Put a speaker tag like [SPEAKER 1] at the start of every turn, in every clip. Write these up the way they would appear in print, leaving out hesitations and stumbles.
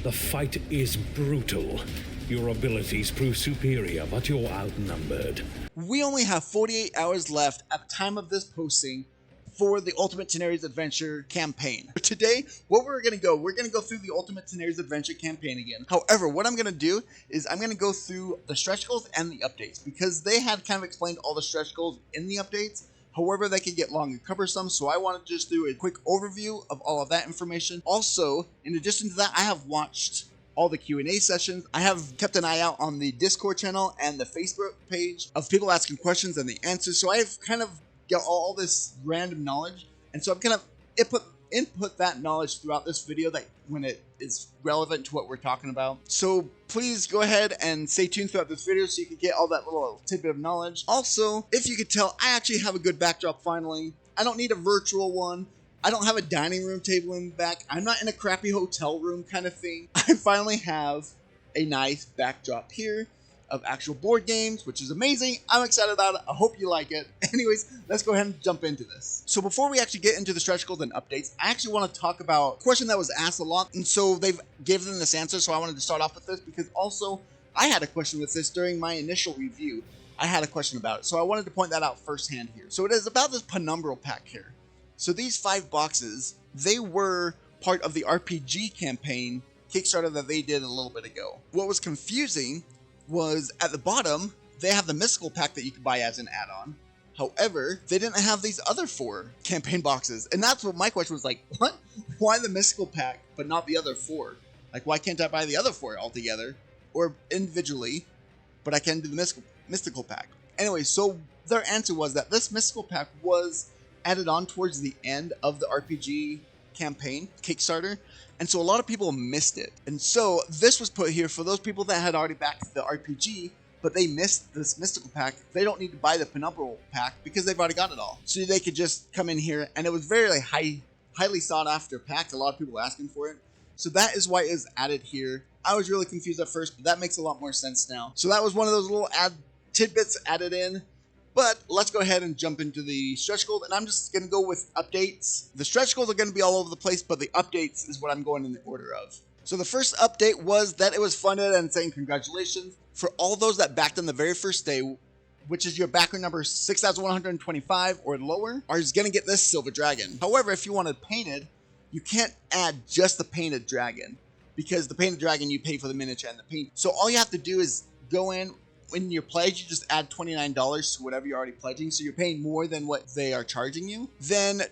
[SPEAKER 1] The fight is brutal. Your abilities prove superior, but you're outnumbered.
[SPEAKER 2] We only have 48 hours left at the time of this posting for the Ultimate Tanares Adventure campaign. Today, we're going to go through the Ultimate Tanares Adventure campaign again. However, what I'm going to do is I'm going to go through the stretch goals and the updates, because they had kind of explained all the stretch goals in the updates. However, they could get long and cumbersome, so I wanted to just do a quick overview of all of that information. Also, in addition to that, I have watched all the Q&A sessions. I have kept an eye out on the Discord channel and the Facebook page of people asking questions and the answers, so I have kind of got all this random knowledge, and so I'm kind of input that knowledge throughout this video that when it is relevant to what we're talking about. So please go ahead and stay tuned throughout this video so you can get all that little tidbit of knowledge. Also, if you could tell, I actually have a good backdrop finally. I don't need a virtual one. I don't have a dining room table in the back. I'm not in a crappy hotel room kind of thing. I finally have a nice backdrop here of actual board games, which is amazing. I'm excited about it. I hope you like it. Anyways, let's go ahead and jump into this. So before we actually get into the stretch goals and updates, I actually want to talk about a question that was asked a lot, and so they've given this answer, so I wanted to start off with this, because also I had a question with this during my initial review. I had a question about it, so I wanted to point that out firsthand here. So it is about this Penumbral pack here. So these 5 boxes, they were part of the RPG campaign Kickstarter that they did a little bit ago. What was confusing was at the bottom, they have the Mystical pack that you could buy as an add-on. However, they didn't have these other 4 campaign boxes. And that's what my question was like, what? Why the Mystical pack, but not the other 4? Like, why can't I buy the other 4 altogether? Or individually, but I can do the Mystical pack. Anyway, so their answer was that this Mystical pack was added on towards the end of the RPG campaign Kickstarter, and so a lot of people missed it. And so this was put here for those people that had already backed the RPG, but they missed this Mystical pack. They don't need to buy the Penumbral pack because they've already got it all. So they could just come in here, and it was very highly sought after pack. A lot of people asking for it. So that is why it is added here. I was really confused at first, but that makes a lot more sense now. So that was one of those little tidbits added in. But let's go ahead and jump into the stretch goals, and I'm just going to go with updates. The stretch goals are going to be all over the place, but the updates is what I'm going in the order of. So the first update was that it was funded, and saying congratulations for all those that backed on the very first day, which is your backer number 6,125 or lower, are going to get this Silver Dragon. However, if you wanted painted, you can't add just the painted dragon, because the painted dragon you pay for the miniature and the paint. So all you have to do is go in. When you pledge, you just add $29 to whatever you're already pledging, so you're paying more than what they are charging you. Then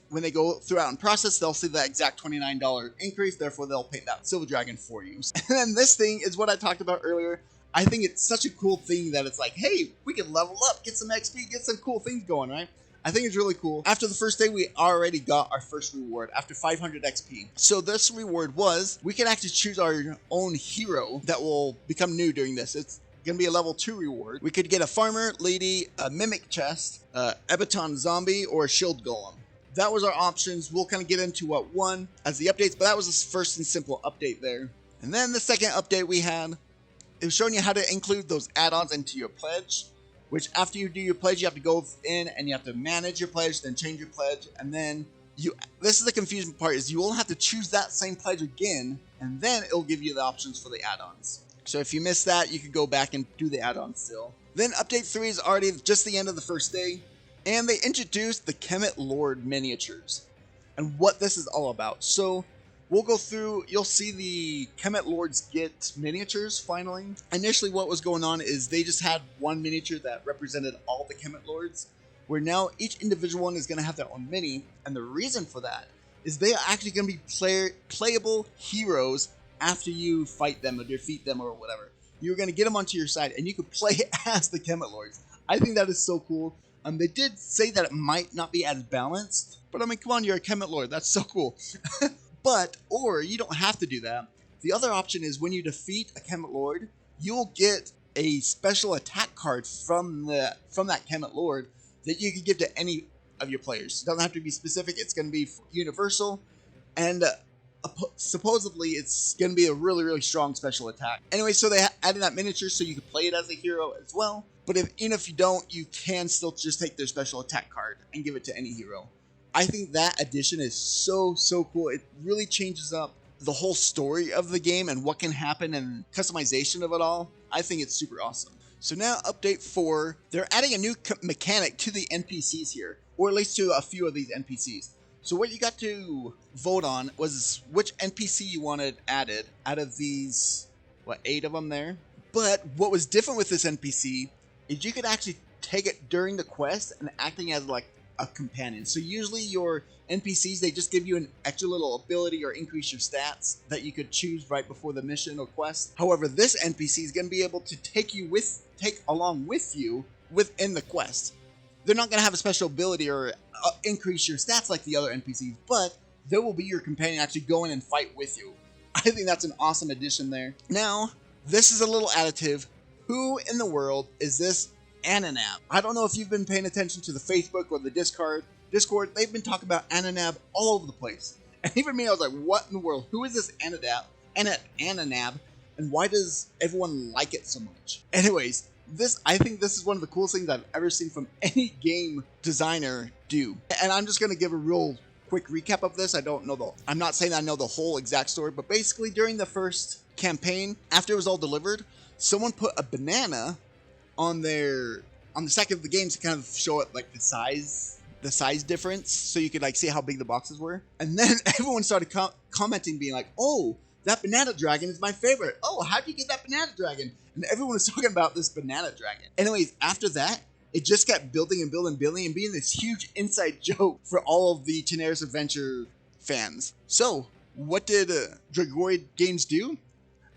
[SPEAKER 2] when they go throughout and process, they'll see that exact $29 increase, therefore they'll pay that Silver Dragon for you. And then this thing is what I talked about earlier. I think it's such a cool thing that it's like, hey, we can level up, get some XP, get some cool things going, right? I think it's really cool. After the first day, we already got our first reward after 500 XP. So this reward was, we can actually choose our own hero that will become new during this. It's going to be a level 2 reward. We could get a farmer, lady, a mimic chest, Ebaton zombie, or a shield golem. That was our options. We'll kind of get into what one as the updates, but that was the first and simple update there. And then the second update we had, it was showing you how to include those add-ons into your pledge, which after you do your pledge, you have to go in and you have to manage your pledge, then change your pledge, and then this is the confusing part, is you will have to choose that same pledge again, and then it'll give you the options for the add-ons. So if you missed that, you could go back and do the add-on still. Then update 3 is already just the end of the first day, and they introduced the Kemet Lord miniatures and what this is all about. So we'll go through, you'll see the Kemet Lords get miniatures finally. Initially what was going on is they just had one miniature that represented all the Kemet Lords, where now each individual one is going to have their own mini, and the reason for that is they are actually going to be playable heroes after you fight them or defeat them or whatever. You're going to get them onto your side, and you can play as the Kemet Lords. I think that is so cool. They did say that it might not be as balanced, but I mean, come on, you're a Kemet Lord. That's so cool. Or you don't have to do that. The other option is when you defeat a Kemet Lord, you'll get a special attack card from that Kemet Lord that you can give to any of your players. It doesn't have to be specific. It's going to be universal, and supposedly it's going to be a really, really strong special attack. Anyway, so they added that miniature so you can play it as a hero as well. But even if you don't, you can still just take their special attack card and give it to any hero. I think that addition is so cool. It really changes up the whole story of the game and what can happen and customization of it all, I think it's super awesome. So now update 4, they're adding a new mechanic to the NPCs here, or at least to a few of these NPCs. So what you got to vote on was which NPC you wanted added out of these, 8 of them there? But what was different with this NPC is you could actually take it during the quest and acting as like a companion. So usually your NPCs, they just give you an extra little ability or increase your stats that you could choose right before the mission or quest. However, this NPC is going to be able to take along with you within the quest. They're not going to have a special ability or increase your stats like the other NPCs, but they will be your companion, actually go in and fight with you. I think that's an awesome addition there. Now, this is a little additive. Who in the world is this Ananab? I don't know if you've been paying attention to the Facebook or the Discord. They've been talking about Ananab all over the place. And even me, I was like, what in the world? Who is this Ananab? And why does everyone like it so much? Anyways, I think this is one of the coolest things I've ever seen from any game designer do. And I'm just going to give a real quick recap of this. I'm not saying I know the whole exact story, but basically during the first campaign, after it was all delivered, someone put a banana on the side of the game to kind of show it like the size difference, so you could like see how big the boxes were. And then everyone started commenting, being like, "Oh, that banana dragon is my favorite. Oh, how'd you get that banana dragon?" And everyone was talking about this banana dragon. Anyways, after that, it just kept building and being this huge inside joke for all of the Tanares Adventure fans. So, what did Dragoid Games do?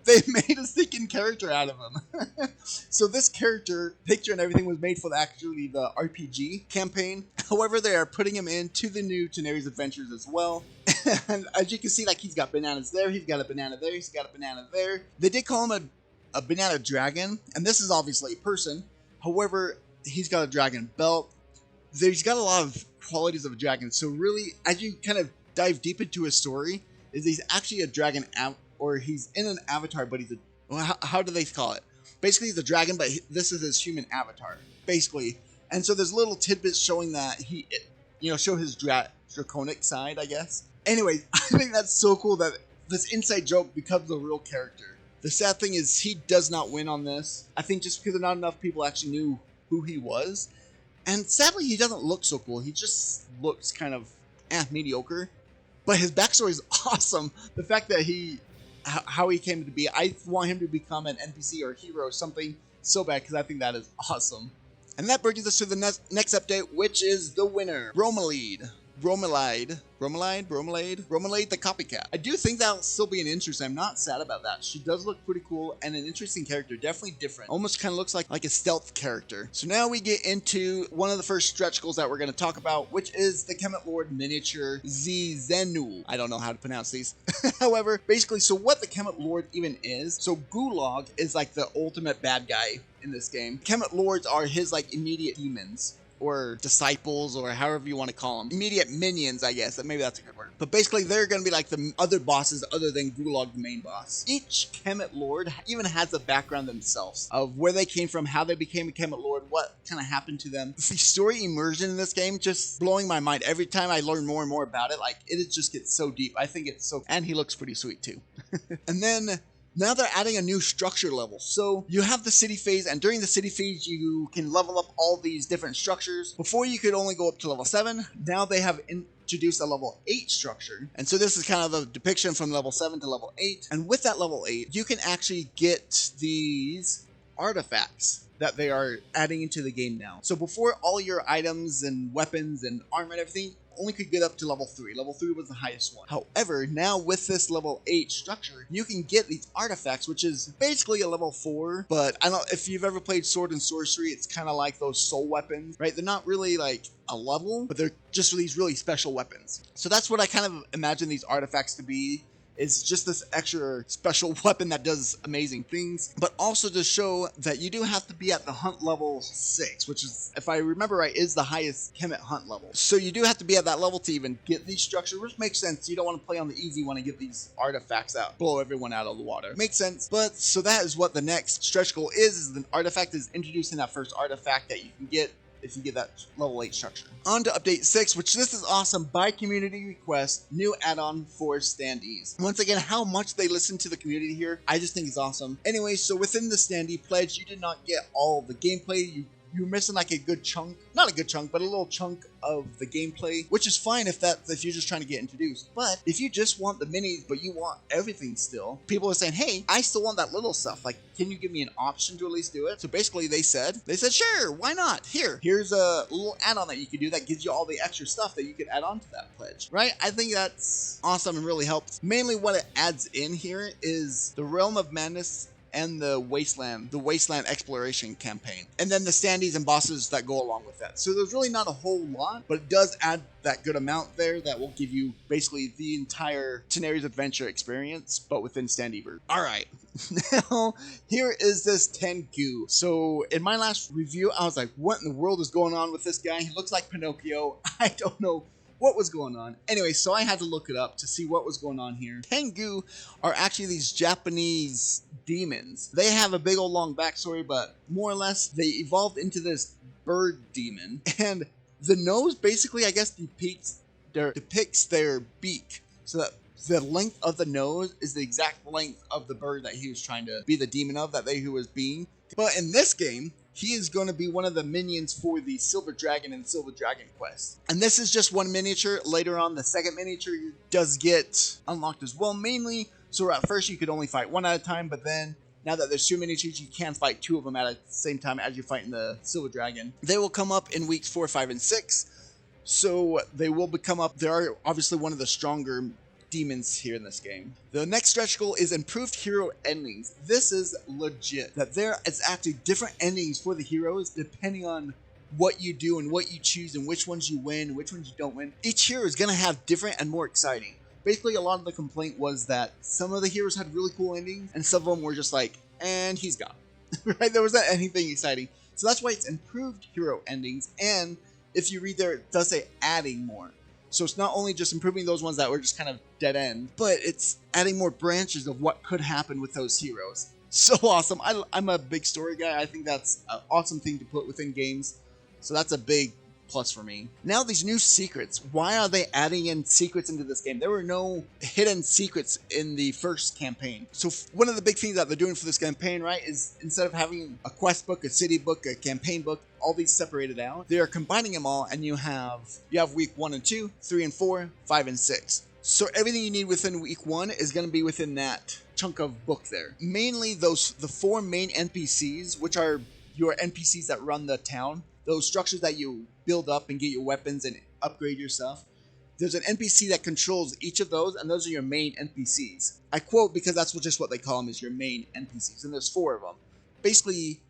[SPEAKER 2] They made a stinking character out of him. So this character, picture and everything, was made for the RPG campaign. However, they are putting him into the new Tanares Adventures as well. And as you can see, like, he's got bananas there, he's got a banana there, he's got a banana there. They did call him a banana dragon, and this is obviously a person. However, he's got a dragon belt. He's got a lot of qualities of a dragon. So really, as you kind of dive deep into his story, he's actually a dragon or he's in an avatar, but he's how do they call it? Basically, he's a dragon, but this is his human avatar, basically. And so there's little tidbits showing that show his draconic side, I guess. Anyway, I think that's so cool that this inside joke becomes a real character. The sad thing is he does not win on this. I think just because not enough people actually knew who he was. And sadly, he doesn't look so cool. He just looks kind of mediocre. But his backstory is awesome. The fact that how he came to be, I want him to become an NPC or a hero or something so bad, because I think that is awesome. And that brings us to the next update, which is the winner, Bromelide the copycat. I do think that'll still be an interesting. I'm not sad about that. She does look pretty cool and an interesting character, definitely different. Almost kind of looks like a stealth character. So now we get into one of the first stretch goals that we're going to talk about, which is the Kemet Lord miniature Zzenul. I don't know how to pronounce these. However, basically, so what the Kemet Lord even is, so Gulag is like the ultimate bad guy in this game. Kemet Lords are his like immediate demons, or disciples, or however you want to call them. Immediate minions, I guess. Maybe that's a good word. But basically, they're going to be like the other bosses other than Gulag, the main boss. Each Kemet Lord even has a background themselves of where they came from, how they became a Kemet Lord, what kind of happened to them. The story immersion in this game just blowing my mind. Every time I learn more and more about it, like, it just gets so deep. I think it's so... And he looks pretty sweet, too. And then... now they're adding a new structure level. So you have the city phase, and during the city phase, you can level up all these different structures. Before, you could only go up to level 7. Now they have introduced a level 8 structure. And so this is kind of a depiction from level 7 to level 8. And with that level 8, you can actually get these artifacts that they are adding into the game now. So before, all your items and weapons and armor and everything only could get up to level 3. Level 3 was the highest one. However, now with this level 8 structure, you can get these artifacts, which is basically a level 4, but I don't know if you've ever played Sword and Sorcery, it's kind of like those soul weapons, right? They're not really like a level, but they're just these really special weapons. So that's what I kind of imagine these artifacts to be. Is just this extra special weapon that does amazing things, but also to show that you do have to be at the hunt level 6, which is, if I remember right, is the highest Kemet hunt level. So you do have to be at that level to even get these structures, which makes sense. You don't want to play on the easy one and get these artifacts out, blow everyone out of the water. Makes sense. But so that is what the next stretch goal is an artifact is introducing that first artifact that you can get. if you get that level 8 structure. On to update 6, which this is awesome. By community request, new add-on for standees. Once again, how much they listen to the community here, I just think is awesome. Anyway, so within the standee pledge, you did not get all the gameplay. You're missing like a good chunk, not a good chunk, but a little chunk of the gameplay, which is fine if you're just trying to get introduced. But if you just want the minis, but you want everything still, people are saying, hey, I still want that little stuff. Like, can you give me an option to at least do it? So basically they said, sure, why not? Here's a little add-on that you can do that gives you all the extra stuff that you could add on to that pledge, right? I think that's awesome and really helps. Mainly what it adds in here is the Realm of Madness and the Wasteland exploration campaign, and then the standees and bosses that go along with that. So there's really not a whole lot, but it does add that good amount there that will give you basically the entire Tanares adventure experience, but within standee version. All right, now here is this Tengu. So in my last review, I was like, what in the world is going on with this guy? He looks like Pinocchio. I don't know what was going on. Anyway, so I had to look it up to see what was going on here. Tengu are actually these Japanese demons. They have a big old long backstory, but more or less they evolved into this bird demon, and the nose basically, I guess, depicts their beak, so that the length of the nose is the exact length of the bird that he was trying to be the demon of, that he was being. But in this game, he is going to be one of the minions for the Silver Dragon and Silver Dragon quest. And this is just one miniature. Later on, the second miniature does get unlocked as well, mainly. So at first, you could only fight one at a time, but then now that there's two miniatures, you can fight two of them at the same time as you're fighting the Silver Dragon. They will come up in weeks 4, 5, and 6. So they will become up. They are obviously one of the stronger demons here in this game. The next stretch goal is improved hero endings. This is legit, that there is actually different endings for the heroes depending on what you do and what you choose and which ones you win and which ones you don't win. Each hero is going to have different and more exciting. Basically, a lot of the complaint was that some of the heroes had really cool endings and some of them were just like, and he's gone. Right? There wasn't anything exciting. So that's why it's improved hero endings, and if you read there, it does say adding more. So it's not only just improving those ones that were just kind of dead end, but it's adding more branches of what could happen with those heroes. So awesome. I'm a big story guy. I think that's an awesome thing to put within games. So that's a big plus for me. Now these new secrets. Why are they adding in secrets into this game? There were no hidden secrets in the first campaign. So one of the big things that they're doing for this campaign, right, is instead of having a quest book, a city book, a campaign book, all these separated out, they are combining them all, and you have week 1 and 2, 3 and 4, 5 and 6. So everything you need within week 1 is going to be within that chunk of book there. Mainly the 4 main NPCs, which are your NPCs that run the town, those structures that you build up and get your weapons and upgrade your stuff. There's an NPC that controls each of those, and those are your main NPCs. I quote because that's just what they call them, is your main NPCs, and there's 4 of them. Basically,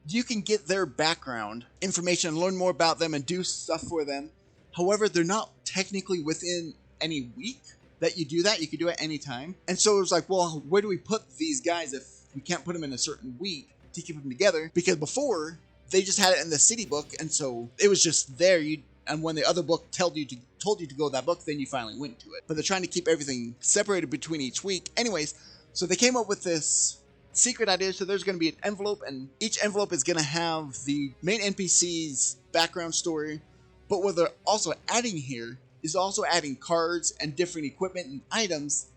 [SPEAKER 2] you can get their background information and learn more about them and do stuff for them. However, they're not technically within any week that you do that. You can do it anytime. And so it was like, well, where do we put these guys if we can't put them in a certain week to keep them together? Because before, they just had it in the city book, and so it was just there. And when the other book told you to go to that book, then you finally went to it. But they're trying to keep everything separated between each week. Anyways, so they came up with this secret idea. So there's going to be an envelope, and each envelope is going to have the main NPC's background story. But what they're also adding here is also adding cards and different equipment and items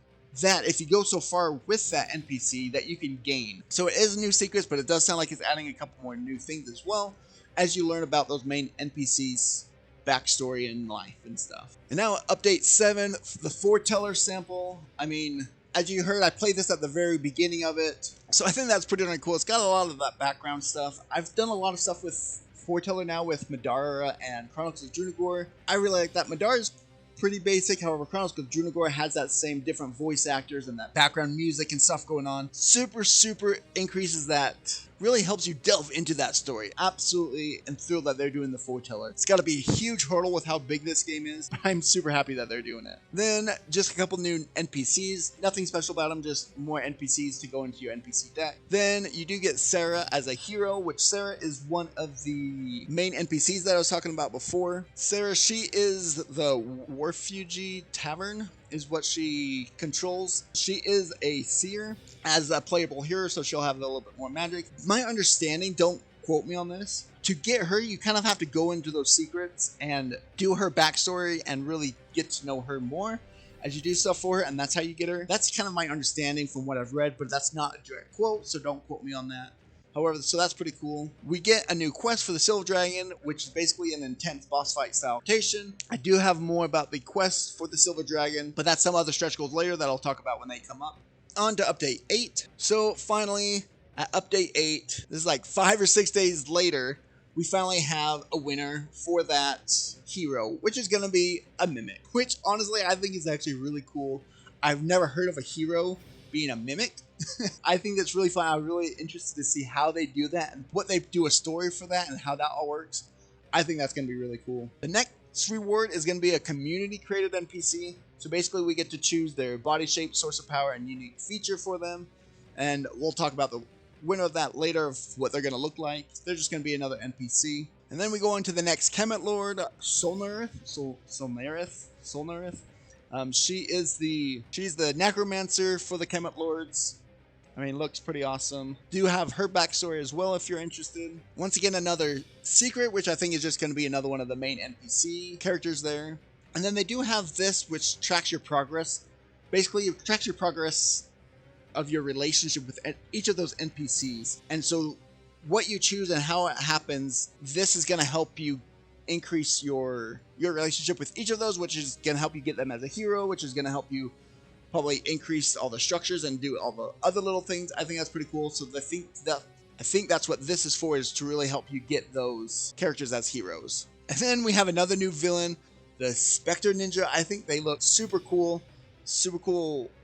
[SPEAKER 2] that if you go so far with that NPC that you can gain. So it is new secrets, but it does sound like it's adding a couple more new things as well as you learn about those main NPCs' backstory and life and stuff. And now update 7, the Foreteller sample. I mean, as you heard, I played this at the very beginning of it. So I think that's pretty darn cool. It's got a lot of that background stuff. I've done a lot of stuff with Foreteller now with Madara and Chronicles of Junagor. I really like that. Madara's pretty basic. However, Chronicles of Junagor has that same different voice actors and that background music and stuff going on. Super increases that. Really helps you delve into that story. Absolutely am thrilled that they're doing the Foreteller. It's got to be a huge hurdle with how big this game is. I'm super happy that they're doing it. Then just a couple new NPCs. Nothing special about them, just more NPCs to go into your NPC deck. Then you do get Sarah as a hero, which Sarah is one of the main NPCs that I was talking about before. Sarah, she is the Warfugi Tavern is what she controls. She is a seer as a playable hero, so she'll have a little bit more magic. My understanding, don't quote me on this, to get her, you kind of have to go into those secrets and do her backstory and really get to know her more as you do stuff for her, and that's how you get her. That's kind of my understanding from what I've read, but that's not a direct quote, so don't quote me on that. However, so that's pretty cool. We get a new quest for the Silver Dragon, which is basically an intense boss fight style rotation. I do have more about the quest for the Silver Dragon, but that's some other stretch goals later that I'll talk about when they come up. On to update 8. So finally, at update 8, this is like 5 or 6 days later, we finally have a winner for that hero, which is going to be a Mimic, which honestly I think is actually really cool. I've never heard of a hero being a Mimic. I think that's really fun. I'm really interested to see how they do that and what they do a story for that and how that all works. I think that's going to be really cool. The next reward is going to be a community created NPC. So basically we get to choose their body shape, source of power, and unique feature for them. And we'll talk about the winner of that later, of what they're going to look like. They're just going to be another NPC. And then we go into the next Kemet Lord, Solnareth. She's the necromancer for the Kemet Lords. I mean, looks pretty awesome. Do have her backstory as well if you're interested. Once again, another secret, which I think is just going to be another one of the main NPC characters there. And then they do have this, which tracks your progress. Basically, it tracks your progress of your relationship with each of those NPCs. And so what you choose and how it happens, this is going to help you increase your relationship with each of those, which is going to help you get them as a hero, which is going to help you probably increase all the structures and do all the other little things. I think that's pretty cool. So I think that's what this is for, is to really help you get those characters as heroes. And then we have another new villain, the Spectre Ninja. I think they look super cool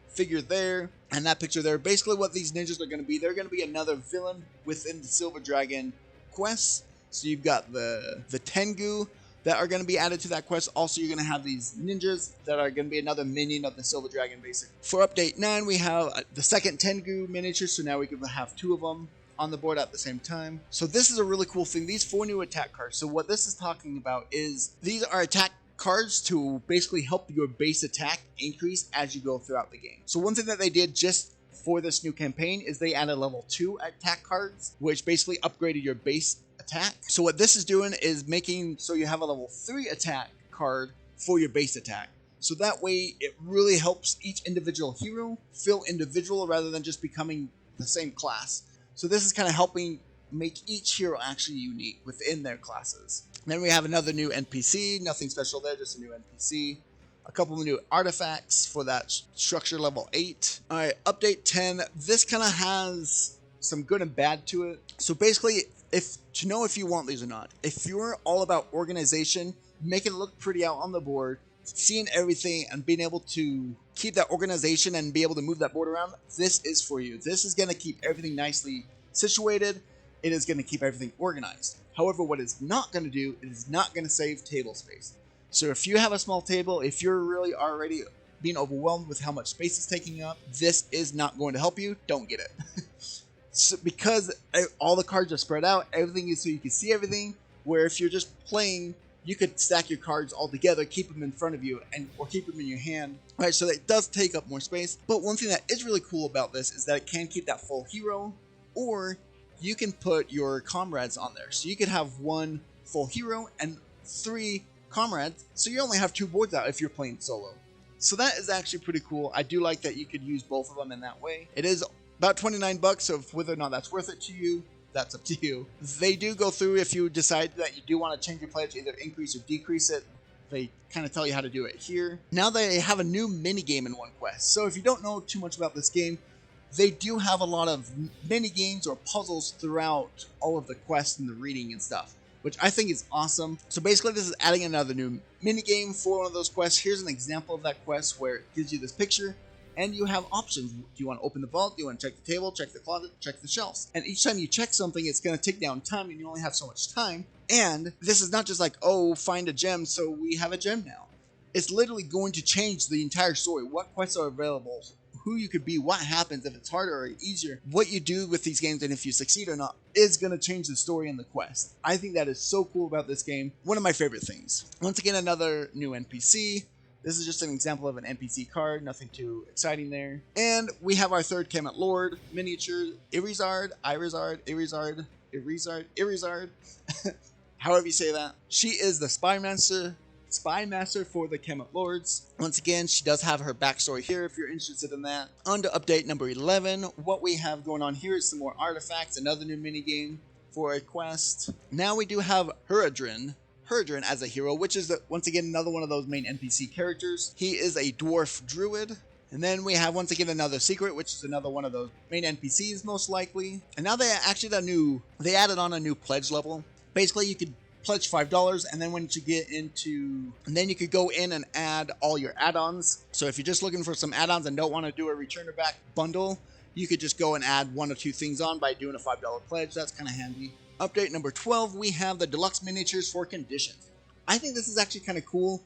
[SPEAKER 2] figure there, and that picture there. Basically what these ninjas are going to be, they're going to be another villain within the Silver Dragon quest. So you've got the Tengu that are going to be added to that quest. Also, you're going to have these ninjas that are going to be another minion of the Silver Dragon, basically. For update 9, we have the second Tengu miniature, so now we can have 2 of them on the board at the same time. So this is a really cool thing. These 4 new attack cards. So what this is talking about is these are attack cards to basically help your base attack increase as you go throughout the game. So one thing that they did just for this new campaign is they added level 2 attack cards, which basically upgraded your base attack. So what this is doing is making so you have a level 3 attack card for your base attack. So that way it really helps each individual hero feel individual rather than just becoming the same class. So this is kind of helping make each hero actually unique within their classes. Then we have another new NPC, nothing special there, just a new NPC. A couple of new artifacts for that structure level 8. Alright, update 10. This kind of has some good and bad to it. So basically, to know if you want these or not, if you're all about organization, making it look pretty out on the board, seeing everything and being able to keep that organization and be able to move that board around, this is for you. This is going to keep everything nicely situated. It is going to keep everything organized. However, what it's not going to do, it is not going to save table space. So if you have a small table, if you're really already being overwhelmed with how much space it's taking up, this is not going to help you. Don't get it. So because all the cards are spread out, everything is so you can see everything, where if you're just playing, you could stack your cards all together, keep them in front of you, or keep them in your hand. Right, so that does take up more space. But one thing that is really cool about this is that it can keep that full hero, or you can put your comrades on there. So you could have 1 full hero and 3 comrades, so you only have 2 boards out if you're playing solo. So that is actually pretty cool. I do like that you could use both of them in that way. It is about $29, so whether or not that's worth it to you, that's up to you. They do go through, if you decide that you do want to change your pledge, either increase or decrease it, they kind of tell you how to do it here. Now they have a new mini game in one quest. So if you don't know too much about this game, they do have a lot of mini games or puzzles throughout all of the quests and the reading and stuff, which I think is awesome. So basically this is adding another new mini game for one of those quests. Here's an example of that quest where it gives you this picture and you have options. Do you want to open the vault? Do you want to check the table, check the closet, check the shelves? And each time you check something, it's going to take down time and you only have so much time. And this is not just like, oh, find a gem, so we have a gem now. It's literally going to change the entire story. What quests are available, who you could be, what happens, if it's harder or easier, what you do with these games, and if you succeed or not, is going to change the story and the quest. I think that is so cool about this game. One of my favorite things. Once again, another new NPC. This is just an example of an NPC card, nothing too exciting there. And we have our third Kemet Lord miniature, Irizard. Irizard, however you say that. She is the spy master for the Kemet Lords. Once again, she does have her backstory here if you're interested in that. On to update number 11. What we have going on here is some more artifacts, another new minigame for a quest. Now we do have Herodrin as a hero, which is once again another one of those main NPC characters. He is a dwarf druid. And then we have once again another secret, which is another one of those main NPCs most likely. And now they actually added on a new pledge level. Basically, you could pledge $5, and then you could go in and add all your add-ons. So if you're just looking for some add-ons and don't want to do a return or back bundle, you could just go and add 1 or 2 things on by doing a $5 pledge. That's kind of handy. Update number 12, we have the deluxe miniatures for conditions. I think this is actually kind of cool.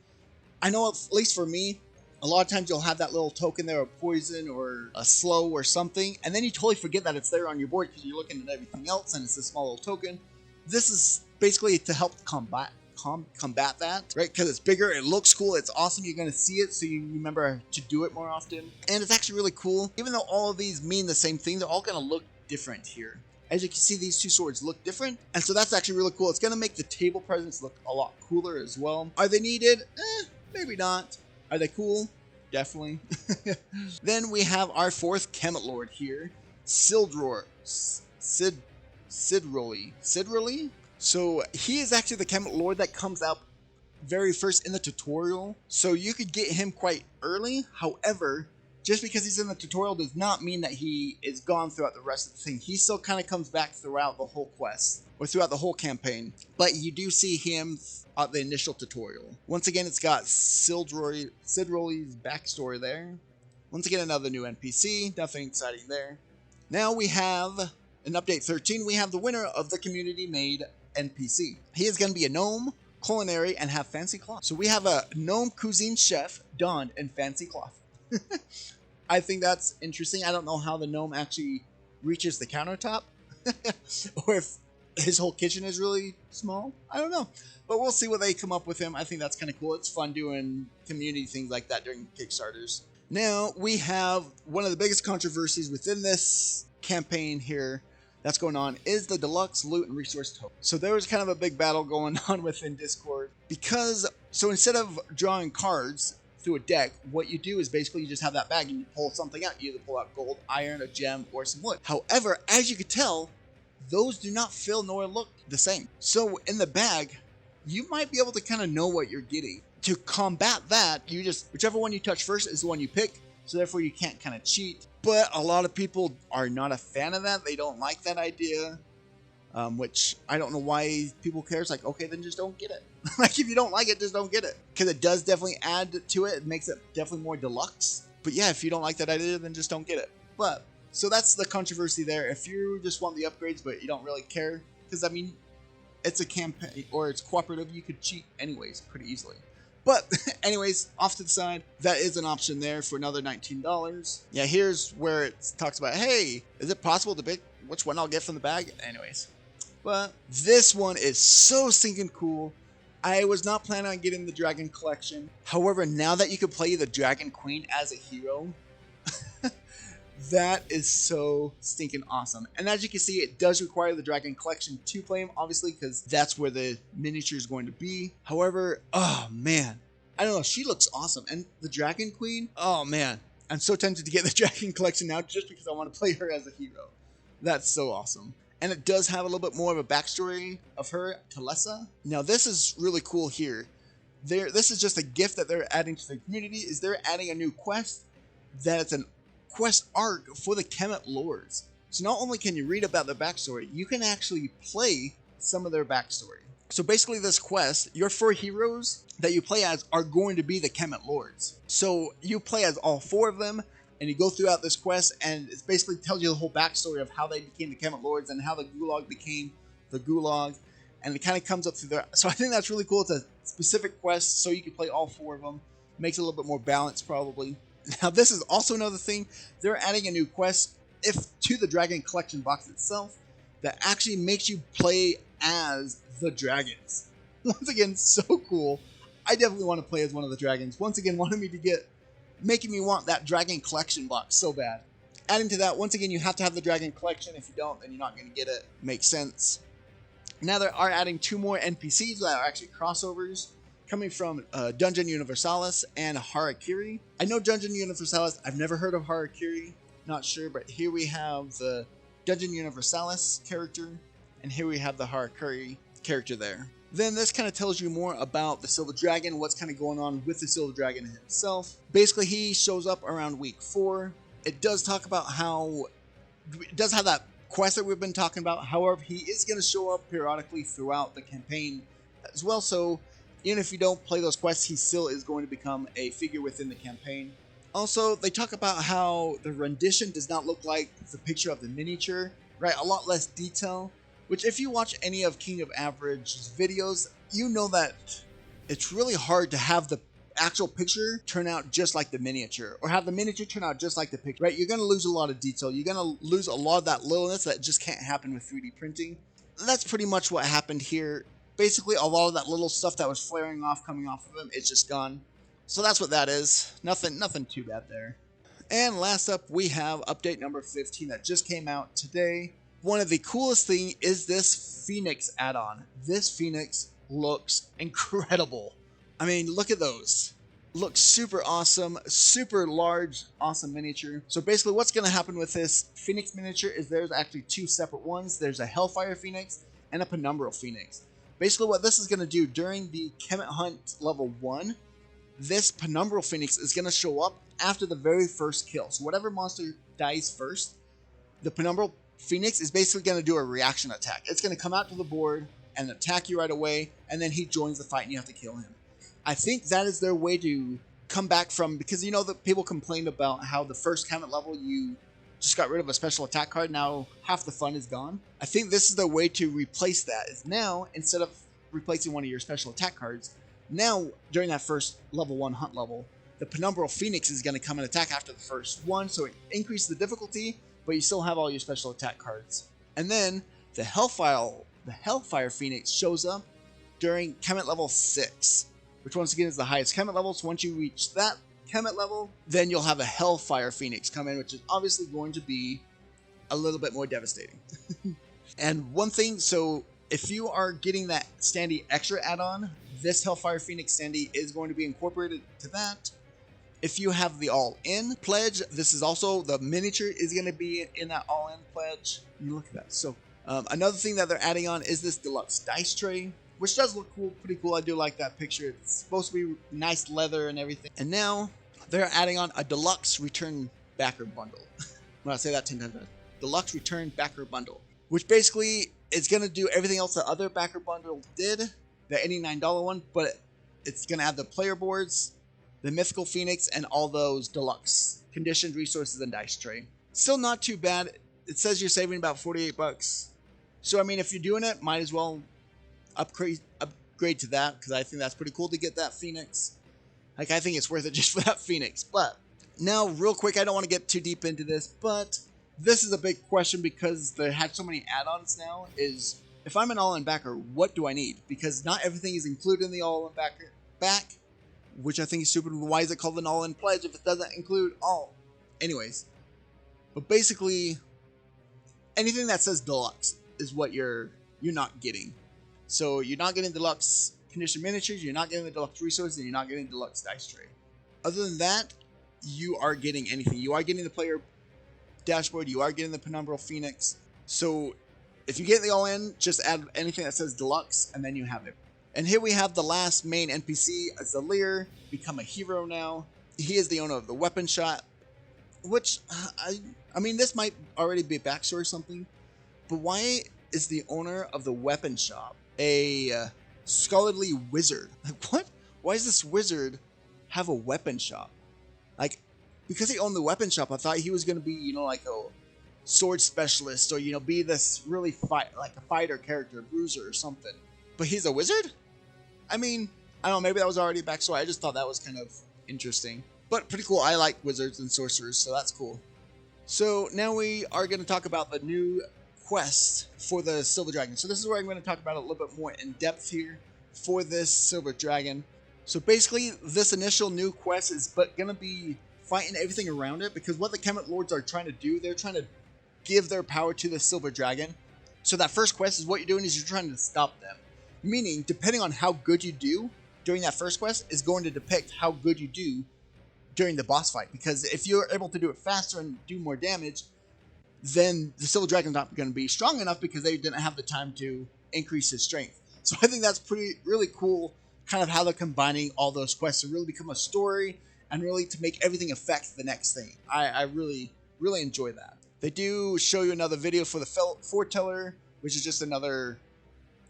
[SPEAKER 2] I know, at least for me, a lot of times you'll have that little token there of poison or a slow or something, and then you totally forget that it's there on your board because you're looking at everything else and it's a small little token. This is basically to help combat that, right? Because it's bigger, it looks cool, it's awesome, you're going to see it, so you remember to do it more often. And it's actually really cool. Even though all of these mean the same thing, they're all going to look different here. As you can see, these 2 swords look different, and so that's actually really cool. It's going to make the table presence look a lot cooler as well. Are they needed? Maybe not. Are they cool? Definitely. Then we have our 4th Kemet Lord here, Sidroli. So he is actually the Kemet Lord that comes out very first in the tutorial. So you could get him quite early. However, just because he's in the tutorial does not mean that he is gone throughout the rest of the thing. He still kind of comes back throughout the whole quest, or throughout the whole campaign. But you do see him at the initial tutorial. Once again, it's got Sidroli's backstory there. Once again, another new NPC. Nothing exciting there. Now we have, in update 13, we have the winner of the community-made NPC. He is going to be a gnome, culinary, and have fancy cloth. So we have a gnome cuisine chef donned in fancy cloth. I think that's interesting. I don't know how the gnome actually reaches the countertop, or if his whole kitchen is really small. I don't know, but we'll see what they come up with him. I think that's kind of cool. It's fun doing community things like that during Kickstarters. Now we have one of the biggest controversies within this campaign here that's going on is the deluxe loot and resource token. So there was kind of a big battle going on within Discord because, so instead of drawing cards through a deck, what you do is basically you just have that bag and you pull something out. You either pull out gold, iron, a gem, or some wood. However, as you can tell, those do not feel nor look the same. So in the bag, you might be able to kind of know what you're getting. To combat that, you just, whichever one you touch first is the one you pick. So therefore you can't kind of cheat. But a lot of people are not a fan of that. They don't like that idea. Which I don't know why people care. It's like, okay, then just don't get it. Like, if you don't like it, just don't get it. Because it does definitely add to it. It makes it definitely more deluxe. But yeah, if you don't like that idea, then just don't get it. But, so that's the controversy there. If you just want the upgrades, but you don't really care. Because, I mean, it's a campaign, or it's cooperative, you could cheat anyways, pretty easily. But, anyways, off to the side, that is an option there for another $19. Yeah, here's where it talks about, hey, is it possible to pick which one I'll get from the bag? Anyways. But this one is so stinking cool. I was not planning on getting the Dragon Collection. However, now that you can play the Dragon Queen as a hero, that is so stinking awesome. And as you can see, it does require the Dragon Collection to play him, obviously, because that's where the miniature is going to be. However, oh man, I don't know, she looks awesome. And the Dragon Queen, oh man, I'm so tempted to get the Dragon Collection now just because I want to play her as a hero. That's so awesome. And it does have a little bit more of a backstory of her, Talessa. Now this is really cool here. This is just a gift that they're adding to the community, is they're adding a new quest that it's an quest arc for the Kemet Lords. So not only can you read about their backstory, you can actually play some of their backstory. So basically this quest, your 4 heroes that you play as are going to be the Kemet Lords. So you play as all 4 of them, and you go throughout this quest, and it basically tells you the whole backstory of how they became the Kemet Lords and how the Gulag became the Gulag, and it kind of comes up through there. So I think that's really cool. It's a specific quest, so you can play all 4 of them. Makes it a little bit more balanced, probably. Now, this is also another thing. They're adding a new quest to the Dragon Collection box itself that actually makes you play as the dragons. Once again, so cool. I definitely want to play as one of the dragons. Once again, making me want that Dragon Collection box so bad. Adding to that, once again, you have to have the dragon collection. If you don't, then you're not going to get it. Makes sense. Now they are adding 2 more NPCs that are actually crossovers, coming from Dungeon Universalis and Harakiri. I know Dungeon Universalis, I've never heard of Harakiri, not sure, but here we have the Dungeon Universalis character, and here we have the Harakiri character there. Then this kind of tells you more about the Silver Dragon, what's kind of going on with the Silver Dragon himself. Basically, he shows up around week 4. It does talk about how, it does have that quest that we've been talking about. However, he is going to show up periodically throughout the campaign as well, so even if you don't play those quests, he still is going to become a figure within the campaign. Also, they talk about how the rendition does not look like the picture of the miniature, right? A lot less detail, which if you watch any of King of Average's videos, you know that it's really hard to have the actual picture turn out just like the miniature, or have the miniature turn out just like the picture, right? You're going to lose a lot of detail. You're going to lose a lot of that littleness that just can't happen with 3D printing. That's pretty much what happened here. Basically, a lot of that little stuff that was flaring off, coming off of him, it's just gone. So that's what that is. Nothing too bad there. And last up, we have update number 15 that just came out today. One of the coolest thing is this Phoenix add-on. This Phoenix looks incredible. I mean, look at those. Looks super awesome, super large, awesome miniature. So basically what's going to happen with this Phoenix miniature is there's actually 2 separate ones. There's a Hellfire Phoenix and a Penumbral Phoenix. Basically what this is going to do during the Kemet Hunt level 1, this Penumbral Phoenix is going to show up after the very first kill. So whatever monster dies first, the Penumbral Phoenix is basically going to do a reaction attack. It's going to come out to the board and attack you right away, and then he joins the fight and you have to kill him. I think that is their way to come back from, because you know that people complained about how the first Kemet level you just got rid of a special attack card, now half the fun is gone. I think this is the way to replace that, is now, instead of replacing one of your special attack cards, now during that first level 1 hunt level, the Penumbral Phoenix is going to come and attack after the first one, so it increases the difficulty, but you still have all your special attack cards. And then the Hellfire Phoenix shows up during Kemet level 6, which once again is the highest Kemet level. So once you reach that Kemet level, then you'll have a Hellfire Phoenix come in, which is obviously going to be a little bit more devastating. And one thing, so if you are getting that standee extra add-on, this Hellfire Phoenix standee is going to be incorporated to that. If you have the all-in pledge, this is also, the miniature is going to be in that all-in pledge. You look at that. So another thing that they're adding on is this deluxe dice tray, which does look cool, pretty cool. I do like that picture. It's supposed to be nice leather and everything. And now they're adding on a deluxe return backer bundle. When I say that 10 times, deluxe return backer bundle, which basically is going to do everything else the other backer bundle did, the $89 one, but it's going to add the player boards, the Mythical Phoenix, and all those deluxe conditioned resources and dice tray. Still not too bad. It says you're saving about $48. So, I mean, if you're doing it, might as well upgrade to that, because I think that's pretty cool to get that Phoenix. Like, I think it's worth it just for that Phoenix. But now, real quick, I don't want to get too deep into this, but this is a big question because they had so many add-ons now, is if I'm an all-in backer, what do I need? Because not everything is included in the all-in back, which I think is stupid. Why is it called an all-in pledge if it doesn't include all? Anyways, but basically, anything that says deluxe is what you're not getting. So you're not getting deluxe conditioned miniatures, you're not getting the deluxe resources, and you're not getting deluxe dice tray. Other than that, you are getting anything. You are getting the player dashboard, you are getting the Penumbral Phoenix. So if you get the all-in, just add anything that says deluxe, and then you have it. And here we have the last main NPC, Azaleer, become a hero now. He is the owner of the weapon shop, which, I mean, this might already be a backstory or something, but why is the owner of the weapon shop a scholarly wizard? Like, what? Why does this wizard have a weapon shop? Like, because he owned the weapon shop, I thought he was going to be, you know, like a sword specialist, or, you know, be this really like a fighter character, a bruiser or something. But he's a wizard? I mean, I don't know, maybe that was already a backstory. I just thought that was kind of interesting. But pretty cool. I like wizards and sorcerers, so that's cool. So now we are going to talk about the new quest for the Silver Dragon. So this is where I'm going to talk about it a little bit more in depth here for this Silver Dragon. So basically, this initial new quest is going to be fighting everything around it, because what the Kemet Lords are trying to do, they're trying to give their power to the Silver Dragon. So that first quest is what you're doing is you're trying to stop them. Meaning, depending on how good you do during that first quest is going to depict how good you do during the boss fight. Because if you're able to do it faster and do more damage, then the Silver Dragon's not going to be strong enough because they didn't have the time to increase his strength. So I think that's really cool, kind of how they're combining all those quests to really become a story and really to make everything affect the next thing. I really enjoy that. They do show you another video for the Foreteller, which is just another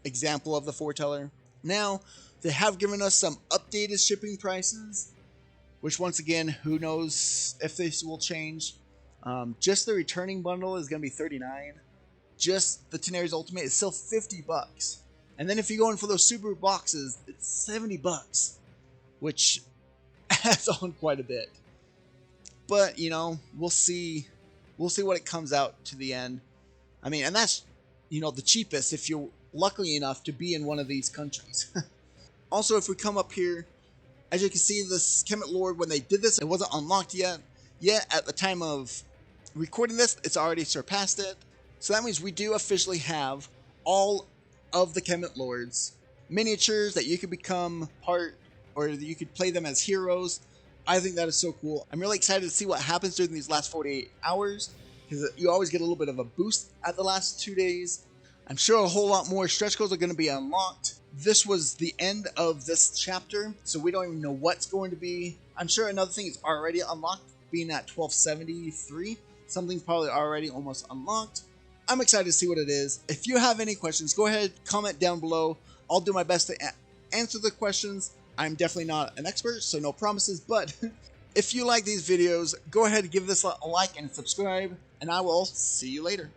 [SPEAKER 2] example of the Foreteller. Now, they have given us some updated shipping prices, which once again, who knows if this will change. Just the returning bundle is going to be $39. Just the Tanares Ultimate is still $50. And then if you go in for those super boxes, it's $70, which adds on quite a bit. But, you know, we'll see what it comes out to the end. I mean, and that's, you know, the cheapest if you're lucky enough to be in one of these countries. Also, if we come up here, as you can see, this Kemet Lord, when they did this, it wasn't unlocked yet. Yet, at the time of recording this, it's already surpassed it. So that means we do officially have all of the Kemet Lords miniatures that you could become part, or you could play them as heroes. I think that is so cool. I'm really excited to see what happens during these last 48 hours, because you always get a little bit of a boost at the last 2 days. I'm sure a whole lot more stretch goals are going to be unlocked. This was the end of this chapter, so we don't even know what's going to be. I'm sure another thing is already unlocked, being at 1273. Something's probably already almost unlocked. I'm excited to see what it is. If you have any questions, go ahead, comment down below. I'll do my best to answer the questions. I'm definitely not an expert, so no promises, but if you like these videos, go ahead and give this a like and subscribe, and I will see you later.